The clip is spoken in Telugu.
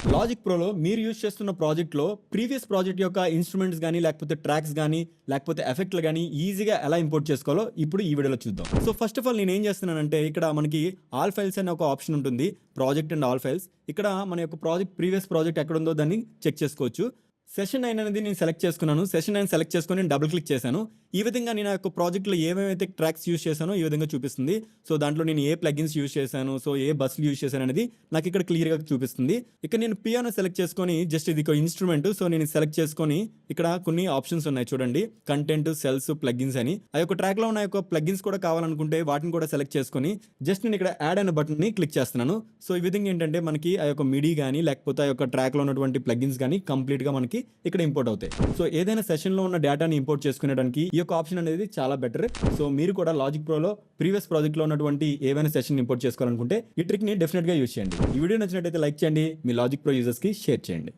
లాజిక్ ప్రోలో మీరు యూజ్ చేస్తున్న ప్రాజెక్ట్లో ప్రీవియస్ ప్రాజెక్ట్ యొక్క ఇన్స్ట్రుమెంట్స్ కానీ లేకపోతే ట్రాక్స్ కానీ లేకపోతే ఎఫెక్ట్లు కానీ ఈజీగా ఎలా ఇంపోర్ట్ చేసుకోవాలో ఇప్పుడు ఈ వీడియోలో చూద్దాం. సో ఫస్ట్ ఆఫ్ ఆల్ నేను ఏం చేస్తున్నానంటే ఇక్కడ మనకి ఆల్ ఫైల్స్ అనే ఒక ఆప్షన్ ఉంటుంది, ప్రాజెక్ట్ అండ్ ఆల్ ఫైల్స్. ఇక్కడ మన యొక్క ప్రాజెక్ట్ ప్రీవియస్ ప్రాజెక్ట్ ఎక్కడ ఉందో దాన్ని చెక్ చేసుకోవచ్చు. సెషన్ 9 అనేది నేను సెలెక్ట్ చేసుకున్నాను. సెషన్ 9 సెలెక్ట్ చేసుకొని నేను డబుల్ క్లిక్ చేశాను. ఈ విధంగా నేను ఆ యొక్క ప్రాజెక్ట్లో ఏమేమైతే ట్రాక్స్ యూస్ చేశానో ఈ విధంగా చూపిస్తుంది. సో దాంట్లో నేను ఏ ప్లగిన్స్ యూస్ చేశాను, సో ఏ బస్సులు యూస్ చేశాను అనేది నాకు ఇక్కడ క్లియర్గా చూపిస్తుంది. ఇక్కడ నేను పియానో సెలెక్ట్ చేసుకొని జస్ట్ ఇది ఒక ఇన్స్ట్రుమెంట్, సో నేను సెలెక్ట్ చేసుకొని ఇక్కడ కొన్ని ఆప్షన్స్ ఉన్నాయి చూడండి, కంటెంట్, సెల్స్, ప్లగిన్స్ అని. ఆ యొక్క ట్రాక్లో ఉన్న యొక్క ప్లగిన్స్ కూడా కావాలనుకుంటే వాటిని కూడా సెలెక్ట్ చేసుకొని జస్ట్ నేను ఇక్కడ యాడ్ అనే బటన్ని క్లిక్ చేస్తున్నాను. సో ఈ విధంగా ఏంటంటే మనకి ఆ యొక్క మిడీ కానీ లేకపోతే ఆ యొక్క ట్రాక్లో ఉన్నటువంటి ప్లగిన్స్ కానీ కంప్లీట్గా మనకి ఇక్కడ ఇంపోర్ట్ అవుతాయి. సో ఏదైనా సెషన్లో ఉన్న డేటాని ఇంపోర్ట్ చేసుకునేడానికి ఈ యొక్క ఆప్షన్ అనేది చాలా బెటర్. సో మీరు కూడా లాజిక్ ప్రోలో ప్రీవియస్ ప్రాజెక్ట్లో ఉన్నటువంటి ఏవైనా సెషన్ ఇంపోర్ట్ చేసుకోవాలనుకుంటే ఈ ట్రిక్ని డెఫినెట్గా యూజ్ చేయండి. ఈ వీడియో నచ్చినట్టయితే లైక్ చేయండి, మీ లాజిక్ ప్రో యూజర్స్కి షేర్ చేయండి.